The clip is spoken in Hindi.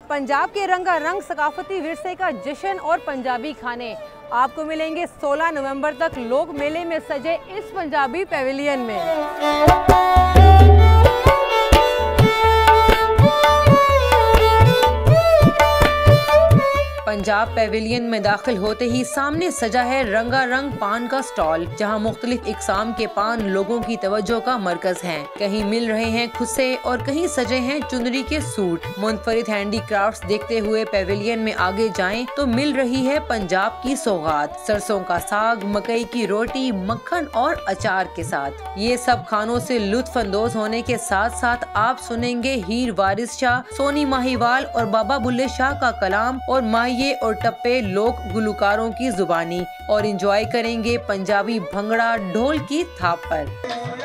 पंजाब के रंगारंग सकाफती विरसे का जश्न और पंजाबी खाने आपको मिलेंगे 16 नवंबर तक लोक मेले में सजे इस पंजाबी पैवेलियन में। पंजाब पैवेलियन में दाखिल होते ही सामने सजा है रंगारंग पान का स्टॉल, जहां मुख्तलिफ इकसाम के पान लोगों की तवज्जो का मरकज हैं। कहीं मिल रहे हैं खुस्से और कहीं सजे हैं चुनरी के सूट। मुनफरिद हैंडीक्राफ्ट्स देखते हुए पैवेलियन में आगे जाएं तो मिल रही है पंजाब की सौगात, सरसों का साग, मकई की रोटी, मक्खन और अचार के साथ। ये सब खानों से लुत्फ अंदोज होने के साथ साथ आप सुनेंगे हीर वारिस शाह, सोनी माहीवाल और बाबा बुल्ले शाह का कलाम और माहिए और टप्पे लोक गुलकारों की जुबानी और एंजॉय करेंगे पंजाबी भंगड़ा ढोल की थाप पर।